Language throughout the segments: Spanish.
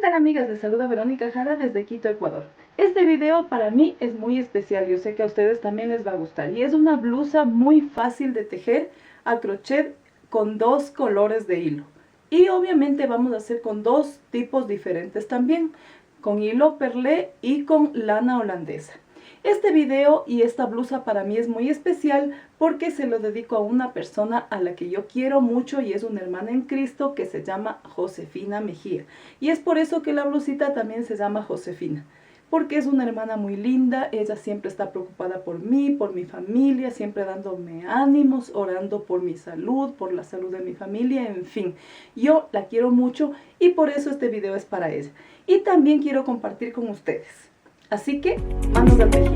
tal, amigas? Les saluda Verónica Jara desde Quito, Ecuador. Este video para mí es muy especial, yo sé que a ustedes también les va a gustar. Y es una blusa muy fácil de tejer a crochet con dos colores de hilo. Y obviamente vamos a hacer con dos tipos diferentes también, con hilo perlé y con lana holandesa. Este video y esta blusa para mí es muy especial porque se lo dedico a una persona a la que yo quiero mucho y es una hermana en Cristo que se llama Josefina Mejía. Y es por eso que la blusita también se llama Josefina, porque es una hermana muy linda. Ella siempre está preocupada por mí, por mi familia, siempre dándome ánimos, orando por mi salud, por la salud de mi familia, en fin. Yo la quiero mucho y por eso este video es para ella. Y también quiero compartir con ustedes. Así que, manos al tejido.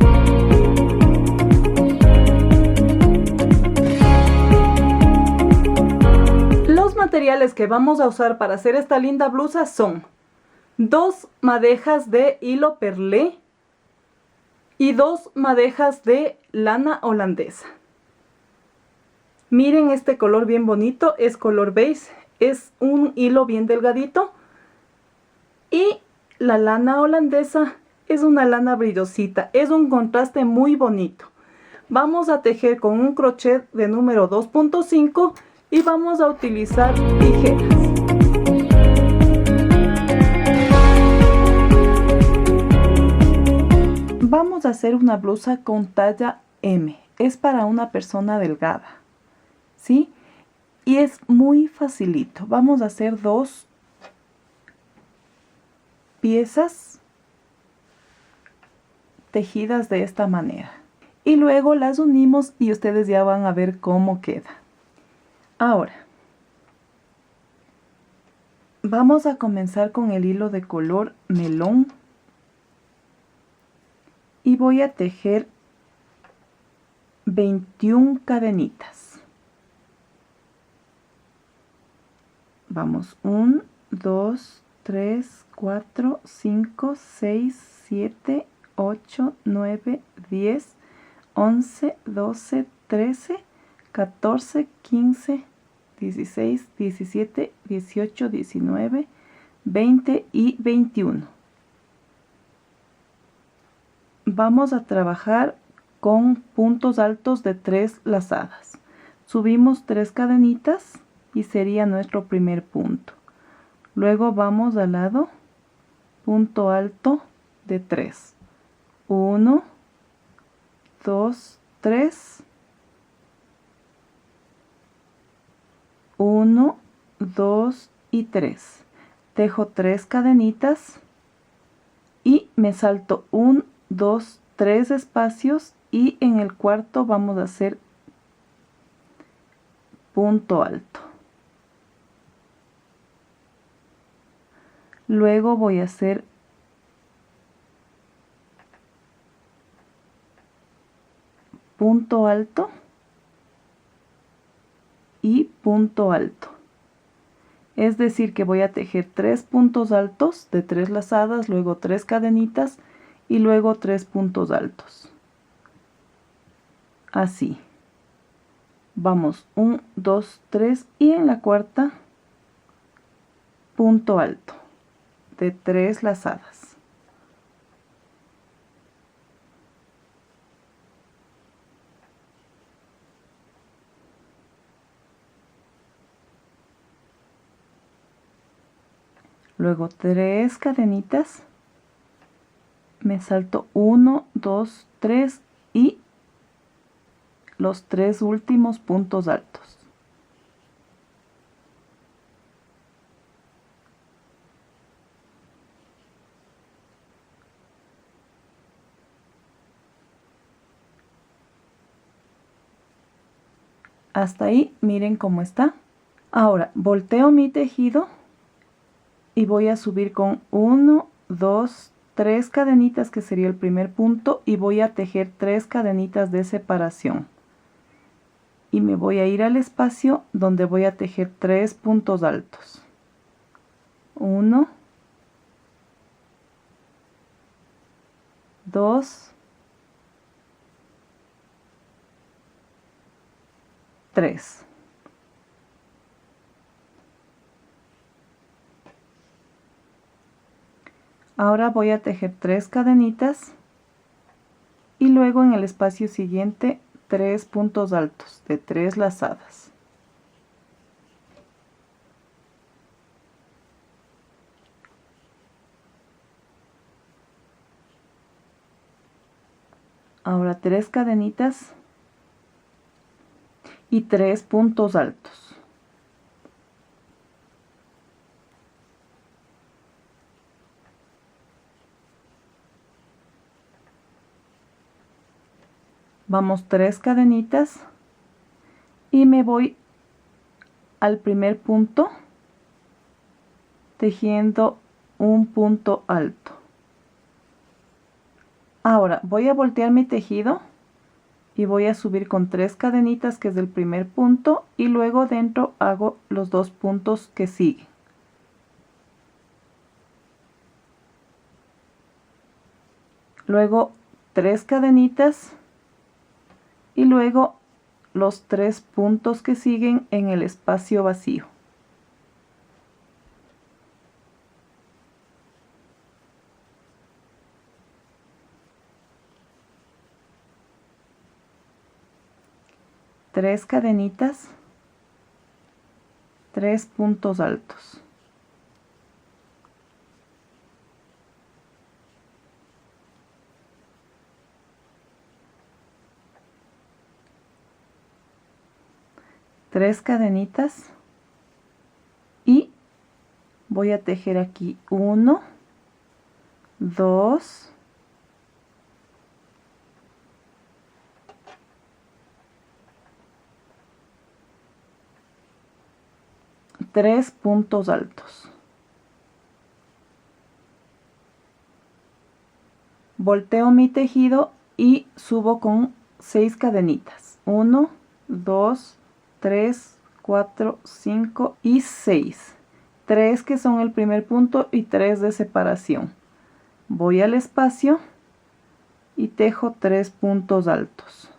Los materiales que vamos a usar para hacer esta linda blusa son 2 madejas de hilo perlé y 2 madejas de lana holandesa. Miren este color bien bonito, es color beige, es un hilo bien delgadito. Y la lana holandesa es una lana brillosita, es un contraste muy bonito. Vamos a tejer con un crochet de número 2.5 y vamos a utilizar tijeras. Vamos a hacer una blusa con talla M, es para una persona delgada, ¿sí? Y es muy facilito. Vamos a hacer 2 piezas tejidas de esta manera y luego las unimos y ustedes ya van a ver cómo queda. Ahora vamos a comenzar con el hilo de color melón y voy a tejer 21 cadenitas. Vamos, 1, 2, 3, 4, 5, 6, 7, 8, 9, 10, 11, 12, 13, 14, 15, 16, 17, 18, 19, 20 y 21. Vamos a trabajar con puntos altos de 3 lazadas. Subimos 3 cadenitas y sería nuestro primer punto. Luego vamos al lado, punto alto de 3. 1, 2, 3. 1, 2 y 3. Tejo 3 cadenitas y me salto 1, 2, 3 espacios y en el cuarto vamos a hacer punto alto. Luego voy a hacer punto alto y punto alto. Es decir que voy a tejer 3 puntos altos de 3 lazadas, luego 3 cadenitas y luego 3 puntos altos. Así. Vamos 1, 2, 3 y en la cuarta punto alto de 3 lazadas. Luego 3 cadenitas, me salto 1, 2, 3 y los 3 últimos puntos altos. Hasta ahí, miren cómo está. Ahora volteo mi tejido y voy a subir con 1, 2, 3 cadenitas, que sería el primer punto, y voy a tejer 3 cadenitas de separación. Y me voy a ir al espacio donde voy a tejer 3 puntos altos. 1, 2, 3. Ahora voy a tejer 3 cadenitas y luego en el espacio siguiente 3 puntos altos de 3 lazadas. Ahora 3 cadenitas y 3 puntos altos. Vamos 3 cadenitas y me voy al primer punto tejiendo un punto alto. Ahora voy a voltear mi tejido y voy a subir con 3 cadenitas, que es el primer punto, y luego dentro hago los 2 puntos que siguen. Luego 3 cadenitas y luego los 3 puntos que siguen en el espacio vacío. Tres cadenitas, 3 puntos altos. Tres cadenitas y voy a tejer aquí 1, 2, 3 puntos altos. Volteo mi tejido y subo con 6 cadenitas. 1, 2, 3, 4, 5 y 6. 3 que son el primer punto y 3 de separación. Voy al espacio y tejo 3 puntos altos.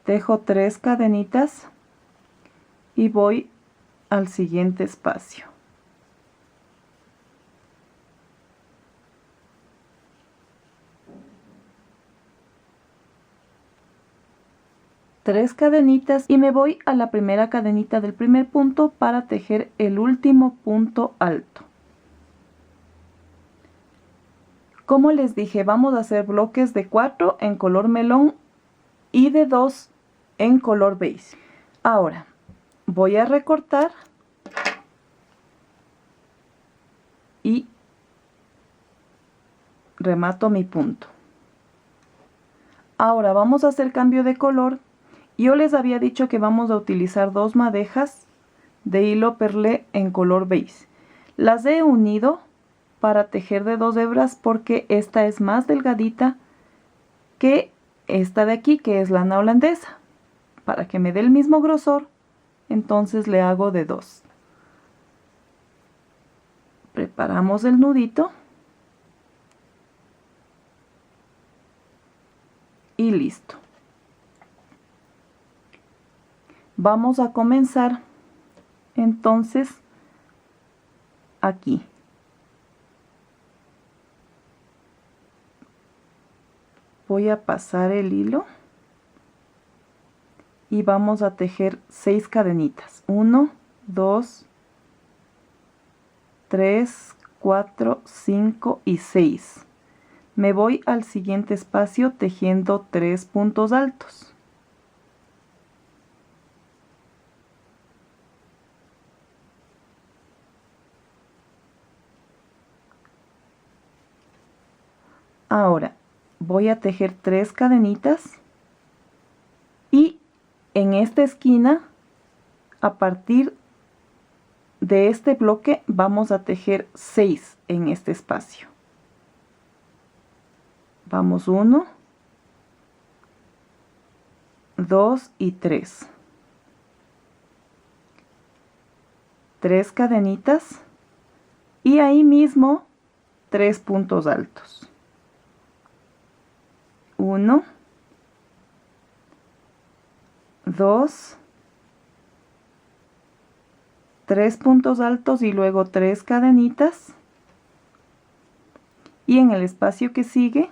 Tejo 3 cadenitas y voy al siguiente espacio. Tres cadenitas y me voy a la primera cadenita del primer punto para tejer el último punto alto. Como les dije, vamos a hacer bloques de 4 en color melón y de 2 en color beige. Ahora voy a recortar y remato mi punto. Ahora vamos a hacer cambio de color. Yo les había dicho que vamos a utilizar 2 madejas de hilo perlé en color beige. Las he unido para tejer de 2 hebras porque esta es más delgadita que esta de aquí, que es lana holandesa. Para que me dé el mismo grosor, entonces le hago de 2. Preparamos el nudito y listo. Vamos a comenzar entonces aquí. Voy a pasar el hilo y vamos a tejer 6 cadenitas. 1, 2, 3, 4, 5 y 6. Me voy al siguiente espacio tejiendo 3 puntos altos. Ahora voy a tejer 3 cadenitas y en esta esquina, a partir de este bloque, vamos a tejer 6 en este espacio. Vamos 1, 2 y 3. 3 cadenitas y ahí mismo 3 puntos altos. 1, 2, 3 puntos altos y luego 3 cadenitas, y en el espacio que sigue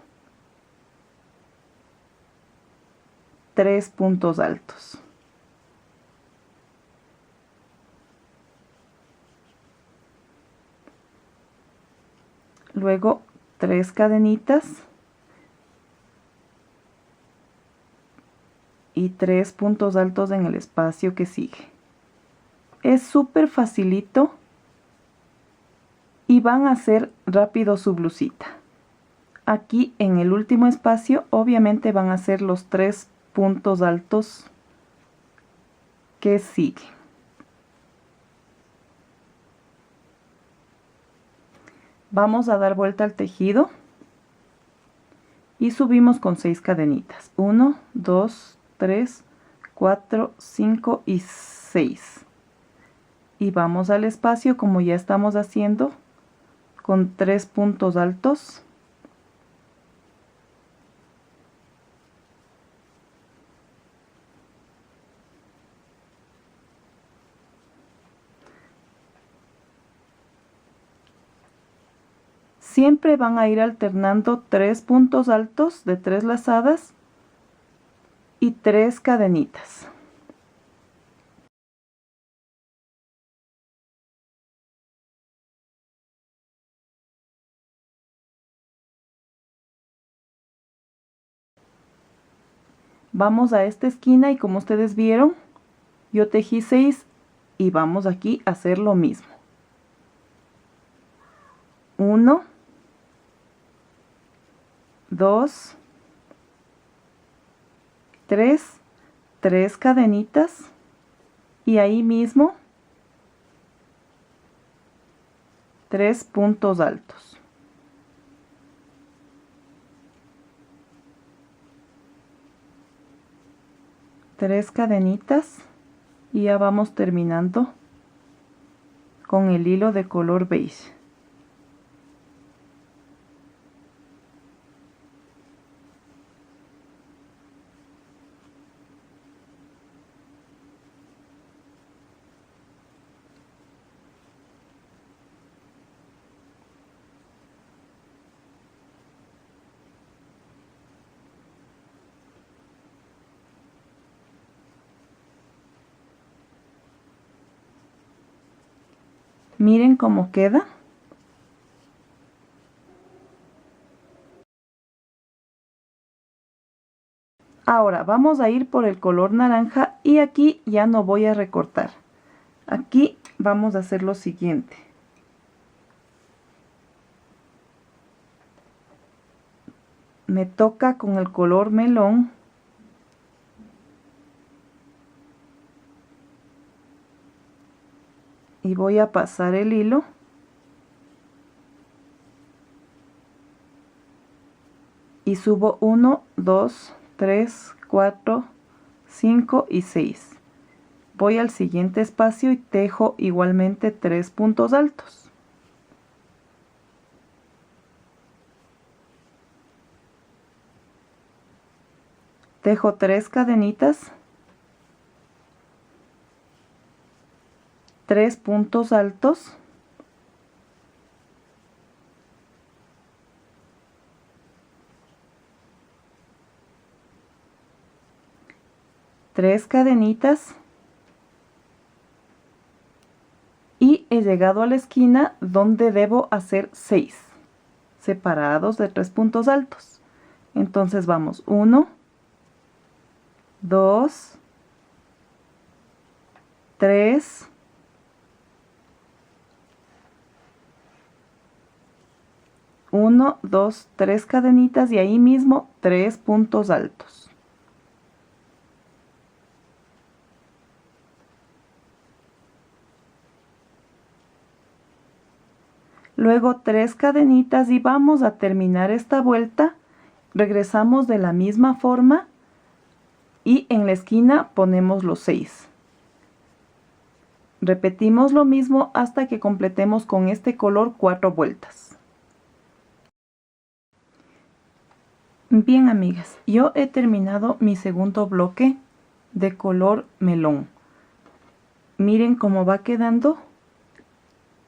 3 puntos altos. Luego 3 cadenitas y 3 puntos altos en el espacio que sigue. Es súper facilito y van a hacer rápido su blusita. Aquí en el último espacio obviamente van a hacer los 3 puntos altos que siguen. Vamos a dar vuelta al tejido y subimos con 6 cadenitas. 1, 2, 3, 4, 5 y 6. Y vamos al espacio como ya estamos haciendo, con 3 puntos altos. Siempre van a ir alternando 3 puntos altos de 3 lazadas y 3 cadenitas. Vamos a esta esquina y como ustedes vieron, yo tejí 6 y vamos aquí a hacer lo mismo. 1, 2, 3, 3 cadenitas y ahí mismo 3 puntos altos. Tres cadenitas y ya vamos terminando con el hilo de color beige. Miren cómo queda. Ahora vamos a ir por el color naranja y aquí ya no voy a recortar. Aquí vamos a hacer lo siguiente. Me toca con el color melón. Y voy a pasar el hilo. Y subo 1, 2, 3, 4, 5 y 6. Voy al siguiente espacio y tejo igualmente 3 puntos altos. Tejo 3 cadenitas, 3 puntos altos, tres cadenitas y he llegado a la esquina donde debo hacer 6 separados de 3 puntos altos. Entonces vamos 1, 2, 3, 1, 2, 3 cadenitas y ahí mismo 3 puntos altos. Luego 3 cadenitas y vamos a terminar esta vuelta. Regresamos de la misma forma y en la esquina ponemos los 6. Repetimos lo mismo hasta que completemos con este color 4 vueltas. Bien amigas, yo he terminado mi segundo bloque de color melón. Miren cómo va quedando.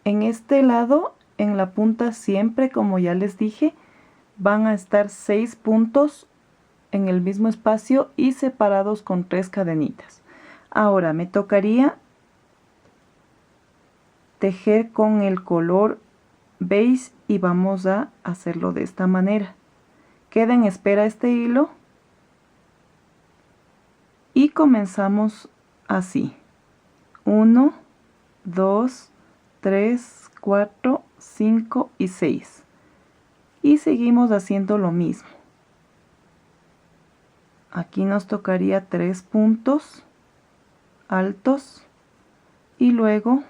En este lado, en la punta siempre, como ya les dije, van a estar 6 puntos en el mismo espacio y separados con 3 cadenitas. Ahora me tocaría tejer con el color beige y vamos a hacerlo de esta manera. Queda en espera este hilo y comenzamos así. 1, 2, 3, 4, 5 y 6. Y seguimos haciendo lo mismo. Aquí nos tocaría 3 puntos altos y luego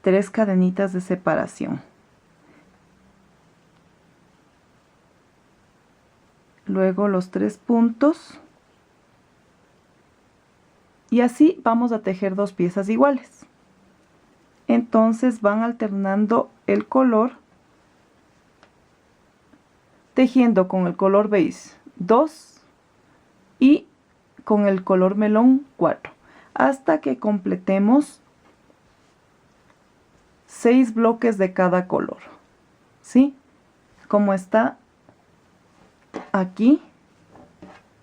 tres cadenitas de separación. Luego los 3 puntos y así vamos a tejer 2 piezas iguales. Entonces van alternando el color, tejiendo con el color beige 2 y con el color melón 4 hasta que completemos 6 bloques de cada color, ¿sí? Como está aquí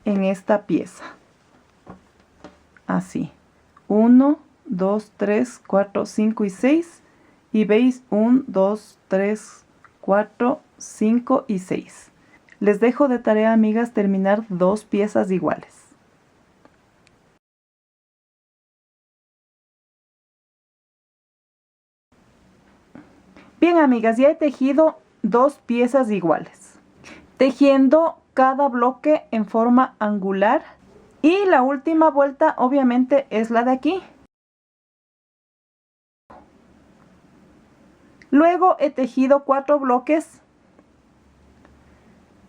en esta pieza. Así. 1, 2, 3, 4, 5 y 6. Y veis 1, 2, 3, 4, 5 y 6. Les dejo de tarea, amigas, terminar 2 piezas iguales. Bien, amigas, ya he tejido 2 piezas iguales. Tejiendo cada bloque en forma angular. Y la última vuelta obviamente es la de aquí. Luego he tejido 4 bloques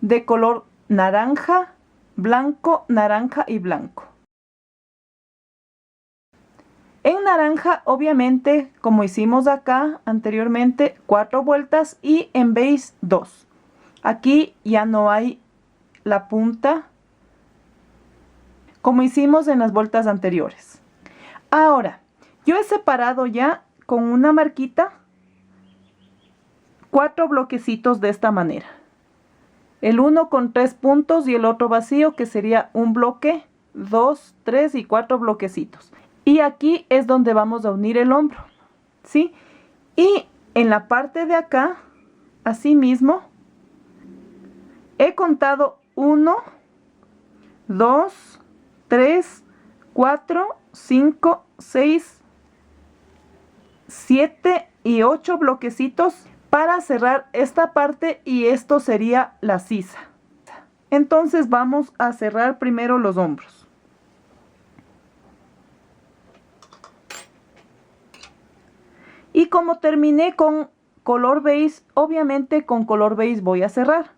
de color naranja, blanco, naranja y blanco. En naranja, obviamente, como hicimos acá anteriormente, 4 vueltas y en beige 2. Aquí ya no hay la punta como hicimos en las vueltas anteriores. Ahora, yo he separado ya con una marquita 4 bloquecitos de esta manera. El uno con 3 puntos y el otro vacío, que sería un bloque, 2, 3 y 4 bloquecitos. Y aquí es donde vamos a unir el hombro, ¿sí? Y en la parte de acá, así mismo, he contado 1, 2, 3, 4, 5, 6, 7 y 8 bloquecitos para cerrar esta parte y esto sería la sisa. Entonces vamos a cerrar primero los hombros. Y como terminé con color beige, obviamente con color beige voy a cerrar.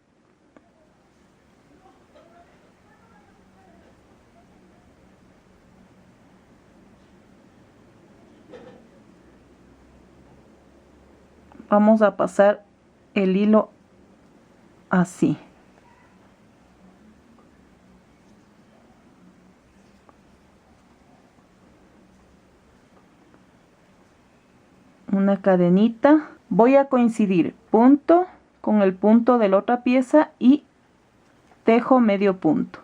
Vamos a pasar el hilo así. Una cadenita. Voy a coincidir punto con el punto de la otra pieza y tejo medio punto.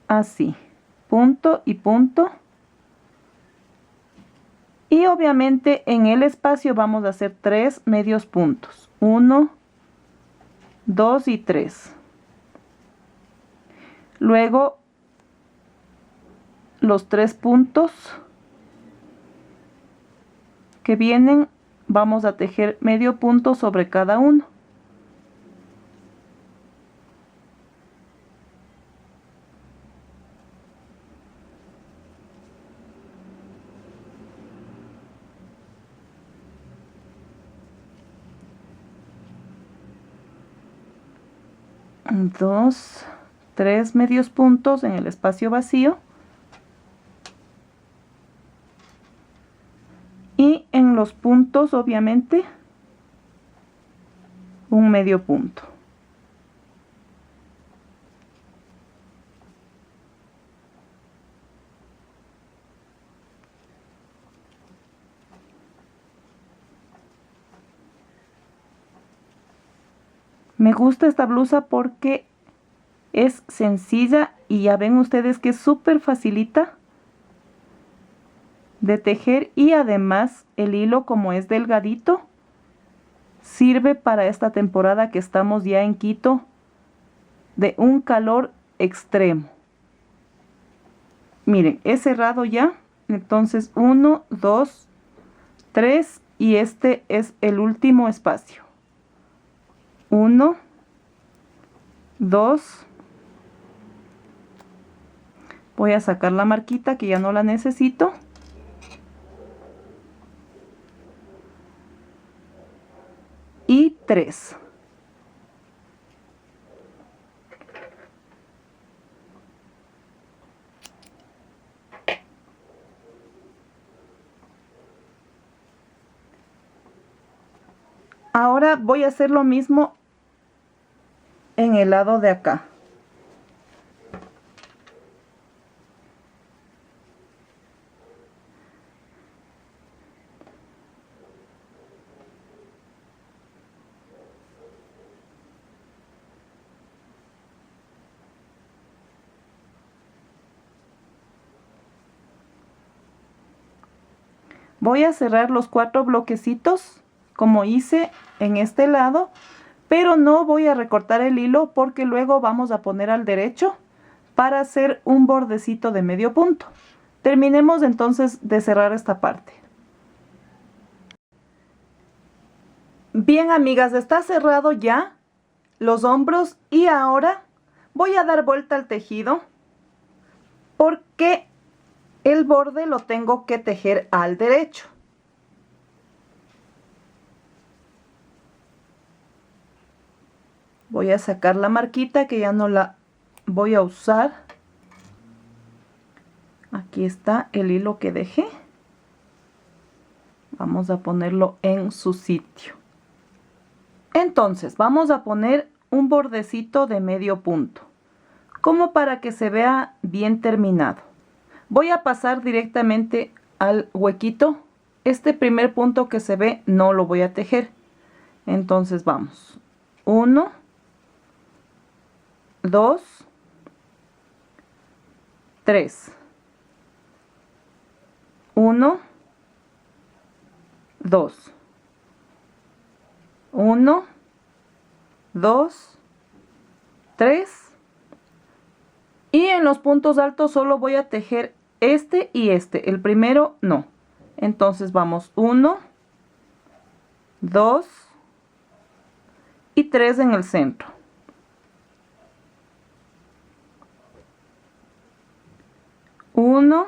Así. Punto y punto. Y obviamente en el espacio vamos a hacer 3 medios puntos. 1, 2 y 3. Luego los 3 puntos que vienen, vamos a tejer medio punto sobre cada uno. Dos, 3 medios puntos en el espacio vacío. Y en los puntos, obviamente, un medio punto. Me gusta esta blusa porque es sencilla y ya ven ustedes que es súper facilita de tejer, y además el hilo, como es delgadito, sirve para esta temporada que estamos ya en Quito de un calor extremo. Miren, he cerrado ya, entonces 1, 2, 3 y este es el último espacio. 1, 2, voy a sacar la marquita que ya no la necesito. Y 3. Ahora voy a hacer lo mismo en el lado de acá. Voy a cerrar los 4 bloquecitos como hice en este lado, pero no voy a recortar el hilo porque luego vamos a poner al derecho para hacer un bordecito de medio punto. Terminemos entonces de cerrar esta parte. Bien, amigas, está cerrado ya los hombros y ahora voy a dar vuelta al tejido porque el borde lo tengo que tejer al derecho. Voy a sacar la marquita que ya no la voy a usar. Aquí está el hilo que dejé. Vamos a ponerlo en su sitio. Entonces vamos a poner un bordecito de medio punto, como para que se vea bien terminado. Voy a pasar directamente al huequito. Este primer punto que se ve no lo voy a tejer. Entonces vamos. 1, 2, 3. 1, 2. 1, 2, 3. Y en los puntos altos solo voy a tejer este y este. El primero no. Entonces vamos 1, 2 y 3 en el centro. 1,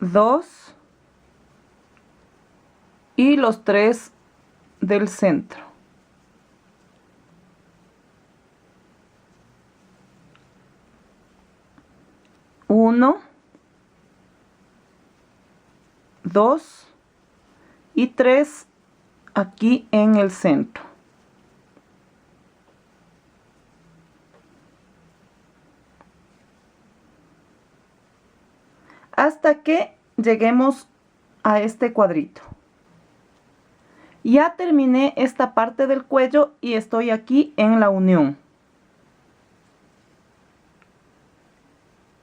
2 y los 3 del centro. Uno, 2 y 3 aquí en el centro. Hasta que lleguemos a este cuadrito. Ya terminé esta parte del cuello y estoy aquí en la unión.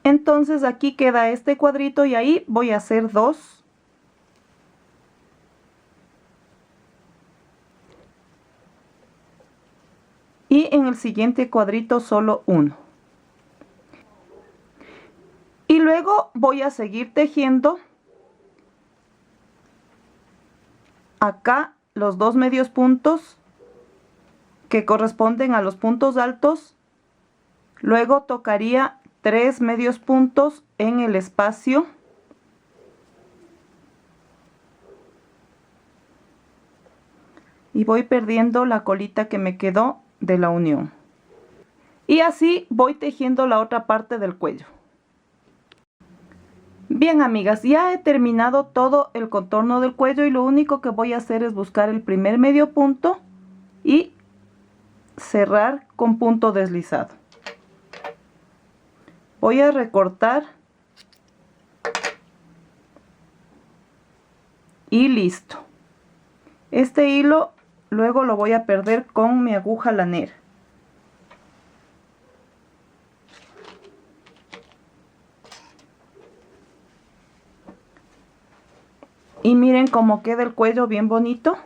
Entonces aquí queda este cuadrito y ahí voy a hacer 2. Y en el siguiente cuadrito solo 1. Y luego voy a seguir tejiendo acá los 2 medios puntos que corresponden a los puntos altos. Luego tocaría 3 medios puntos en el espacio. Y voy perdiendo la colita que me quedó de la unión. Y así voy tejiendo la otra parte del cuello. Bien, amigas, ya he terminado todo el contorno del cuello y lo único que voy a hacer es buscar el primer medio punto y cerrar con punto deslizado. Voy a recortar y listo. Este hilo luego lo voy a perder con mi aguja lanera. Y miren cómo queda el cuello, bien bonito.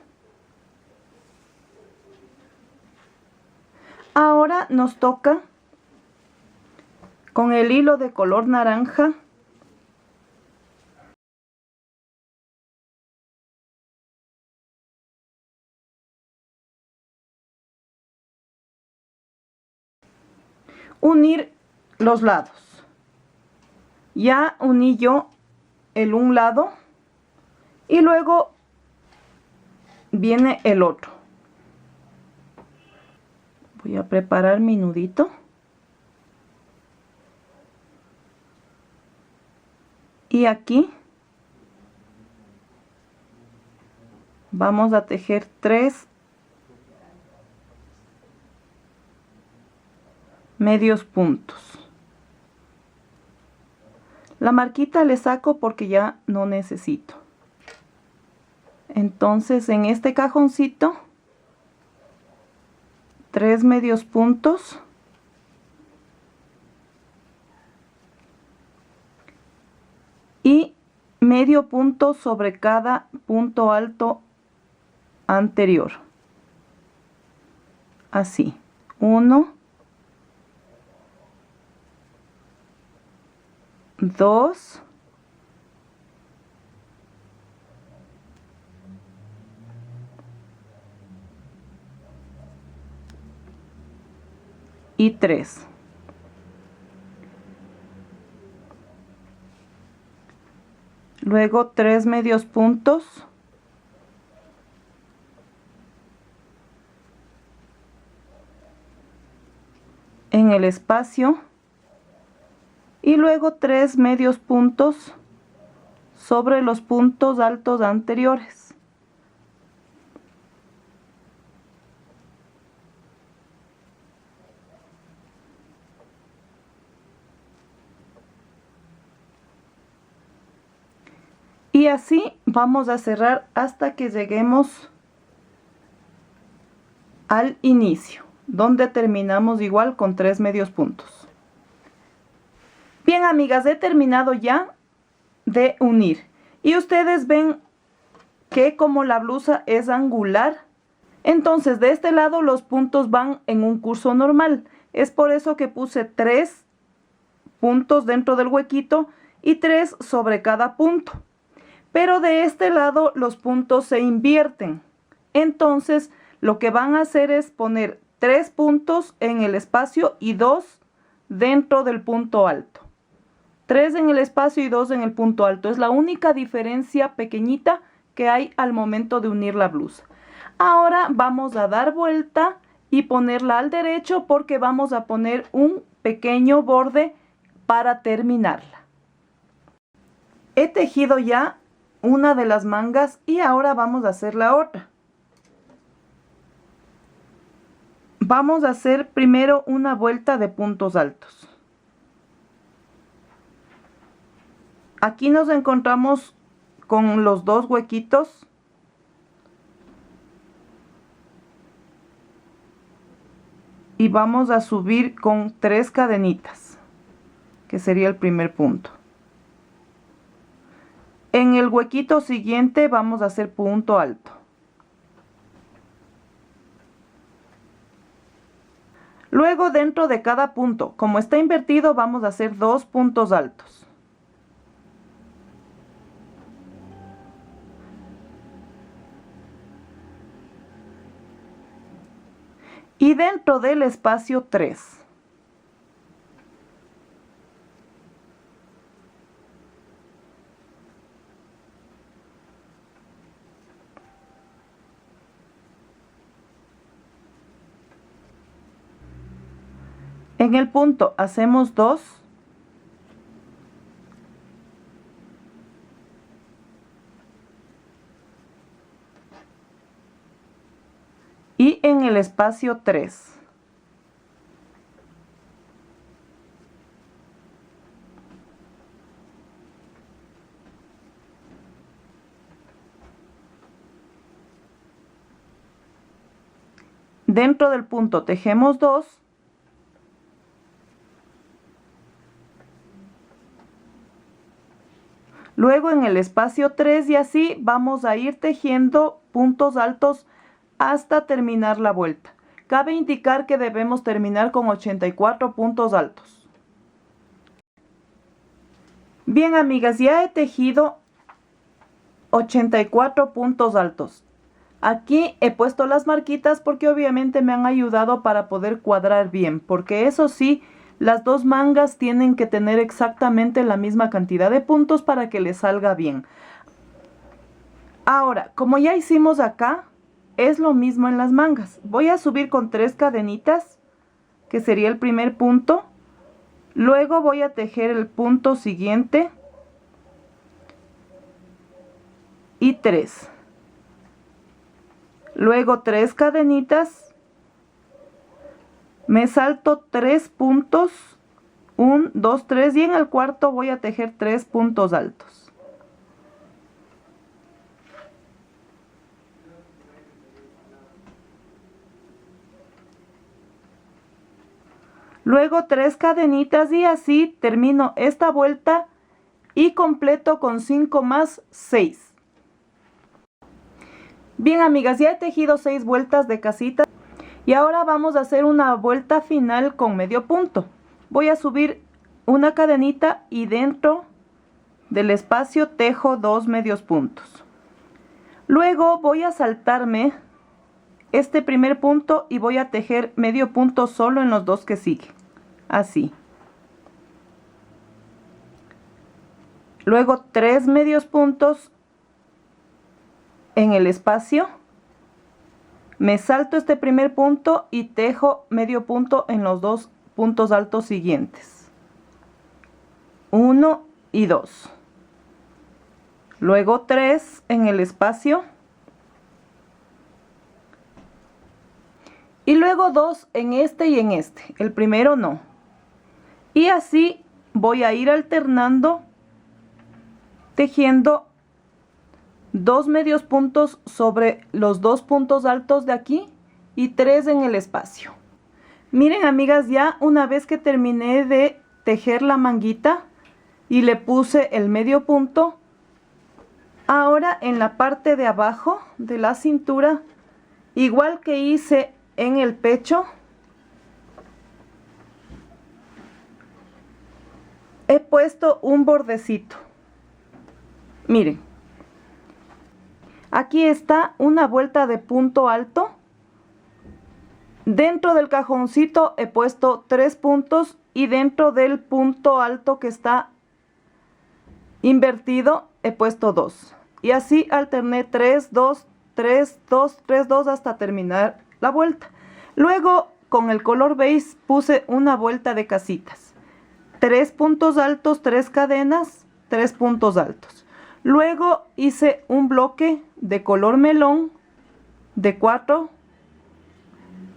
Ahora nos toca con el hilo de color naranja unir los lados. Ya uní yo el un lado y luego viene el otro. Voy a preparar mi nudito. Y aquí vamos a tejer 3 medios puntos. La marquita le saco porque ya no necesito. Entonces en este cajoncito 3 medios puntos y medio punto sobre cada punto alto anterior. Así, 1, 2, y 3. Luego 3 medios puntos en el espacio y luego 3 medios puntos sobre los puntos altos anteriores. Y así vamos a cerrar hasta que lleguemos al inicio, donde terminamos igual con 3 medios puntos. Bien, amigas, he terminado ya de unir. Y ustedes ven que como la blusa es angular, entonces de este lado los puntos van en un curso normal. Es por eso que puse 3 puntos dentro del huequito y 3 sobre cada punto. Pero de este lado los puntos se invierten. Entonces lo que van a hacer es poner 3 puntos en el espacio y 2 dentro del punto alto. 3 en el espacio y 2 en el punto alto. Es la única diferencia pequeñita que hay al momento de unir la blusa. Ahora vamos a dar vuelta y ponerla al derecho porque vamos a poner un pequeño borde para terminarla. He tejido ya una de las mangas y ahora vamos a hacer la otra. Vamos a hacer primero una vuelta de puntos altos. Aquí nos encontramos con los 2 huequitos. Y vamos a subir con 3 cadenitas, que sería el primer punto. En el huequito siguiente vamos a hacer punto alto. Luego dentro de cada punto, como está invertido, vamos a hacer 2 puntos altos. Y dentro del espacio 3. En el punto hacemos 2. y en el espacio 3. Dentro del punto tejemos 2. Luego en el espacio 3 y así vamos a ir tejiendo puntos altos hasta terminar la vuelta. Cabe indicar que debemos terminar con 84 puntos altos. Bien, amigas, ya he tejido 84 puntos altos. Aquí he puesto las marquitas porque obviamente me han ayudado para poder cuadrar bien, porque eso sí, las dos mangas tienen que tener exactamente la misma cantidad de puntos para que les salga bien. Ahora, como ya hicimos acá, es lo mismo en las mangas. Voy a subir con 3 cadenitas, que sería el primer punto. Luego voy a tejer el punto siguiente y 3. Luego 3 cadenitas. Me salto 3 puntos, 1, 2, 3 y en el cuarto voy a tejer 3 puntos altos. Luego 3 cadenitas y así termino esta vuelta y completo con 5 más 6. Bien, amigas, ya he tejido 6 vueltas de casita. Y ahora vamos a hacer una vuelta final con medio punto. Voy a subir una cadenita y dentro del espacio tejo 2 medios puntos. Luego voy a saltarme este primer punto y voy a tejer medio punto solo en los 2 que siguen. Así. Luego 3 medios puntos en el espacio. Me salto este primer punto y tejo medio punto en los 2 puntos altos siguientes. 1 y 2. Luego 3 en el espacio. Y luego 2 en este y en este. El primero no. Y así voy a ir alternando tejiendo 2 medios puntos sobre los 2 puntos altos de aquí y 3 en el espacio. Miren, amigas, ya una vez que terminé de tejer la manguita y le puse el medio punto, ahora en la parte de abajo de la cintura, igual que hice en el pecho, he puesto un bordecito. Miren. Aquí está una vuelta de punto alto. Dentro del cajoncito he puesto 3 puntos y dentro del punto alto que está invertido he puesto 2. Y así alterné 3, 2, 3, 2, 3, 2 hasta terminar la vuelta. Luego con el color beige puse una vuelta de casitas. 3 puntos altos, 3 cadenas, 3 puntos altos. Luego hice un bloque de color melón de 4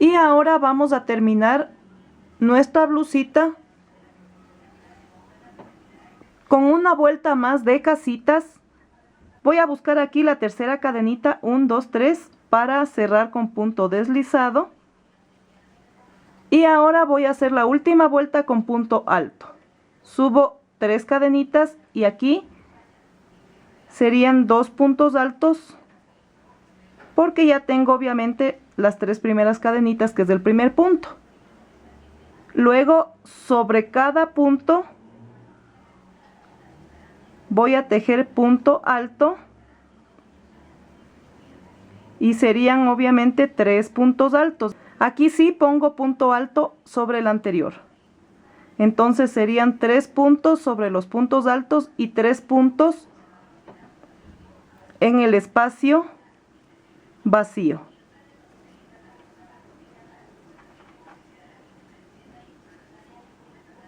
y ahora vamos a terminar nuestra blusita con una vuelta más de casitas. Voy a buscar aquí la tercera cadenita, 1, 2, 3 para cerrar con punto deslizado y ahora voy a hacer la última vuelta con punto alto. Subo 3 cadenitas y aquí serían 2 puntos altos porque ya tengo obviamente las 3 primeras cadenitas que es el primer punto. Luego sobre cada punto voy a tejer punto alto y serían obviamente 3 puntos altos. Aquí sí pongo punto alto sobre el anterior. Entonces serían 3 puntos sobre los puntos altos y 3 puntos en el espacio vacío.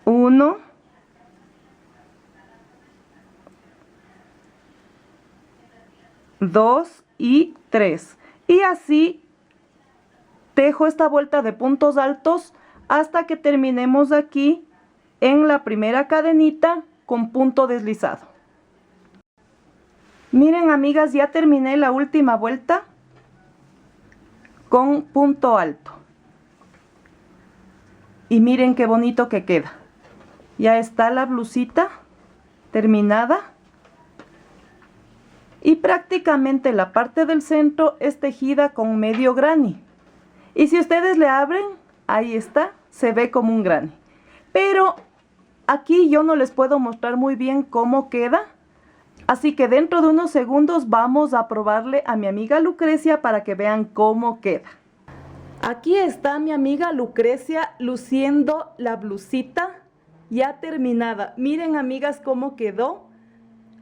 Uno, dos y 3. Y así tejo esta vuelta de puntos altos hasta que terminemos aquí en la primera cadenita con punto deslizado. Miren, amigas, ya terminé la última vuelta con punto alto. Y miren qué bonito que queda. Ya está la blusita terminada. Y prácticamente la parte del centro es tejida con medio granny. Y si ustedes le abren, ahí está, se ve como un granny. Pero aquí yo no les puedo mostrar muy bien cómo queda. Así que dentro de unos segundos vamos a probarle a mi amiga Lucrecia para que vean cómo queda. Aquí está mi amiga Lucrecia luciendo la blusita ya terminada. Miren, amigas, cómo quedó.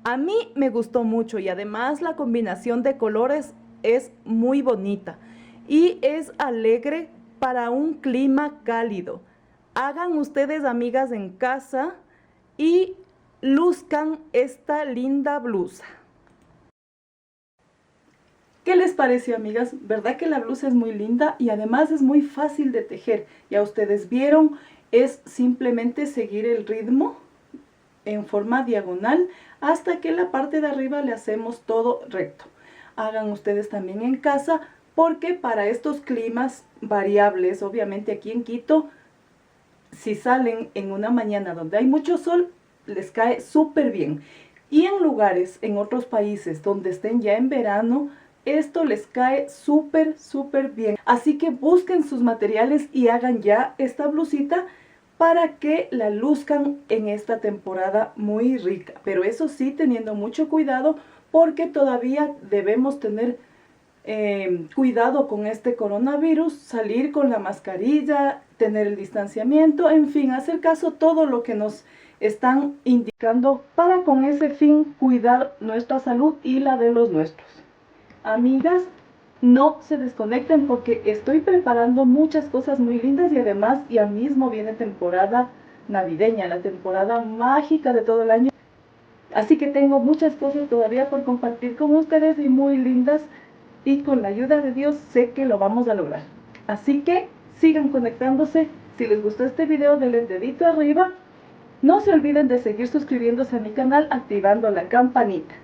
A mí me gustó mucho y además la combinación de colores es muy bonita y es alegre para un clima cálido. Hagan ustedes, amigas, en casa y luzcan esta linda blusa. ¿Qué les pareció, amigas? ¿Verdad que la blusa es muy linda y además es muy fácil de tejer? Ya ustedes vieron, es simplemente seguir el ritmo en forma diagonal hasta que la parte de arriba le hacemos todo recto. Hagan ustedes también en casa porque para estos climas variables, obviamente aquí en Quito, si salen en una mañana donde hay mucho sol, les cae súper bien. Y en lugares, en otros países donde estén ya en verano, esto les cae súper bien. Así que busquen sus materiales y hagan ya esta blusita para que la luzcan en esta temporada muy rica. Pero eso sí, teniendo mucho cuidado porque todavía debemos tener cuidado con este coronavirus, salir con la mascarilla, tener el distanciamiento, en fin, hacer caso todo lo que nos están indicando para con ese fin cuidar nuestra salud y la de los nuestros. Amigas, no se desconecten porque estoy preparando muchas cosas muy lindas y además ya mismo viene temporada navideña, la temporada mágica de todo el año. Así que tengo muchas cosas todavía por compartir con ustedes y muy lindas y con la ayuda de Dios sé que lo vamos a lograr. Así que sigan conectándose. Si les gustó este video, denle dedito arriba. No se olviden de seguir suscribiéndose a mi canal activando la campanita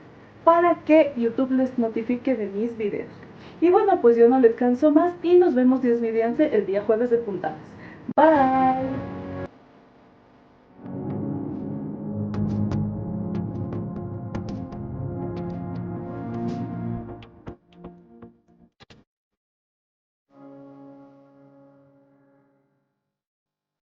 para que YouTube les notifique de mis videos. Y bueno, pues yo no les canso más y nos vemos, Dios mediante, el día jueves de puntadas. Bye.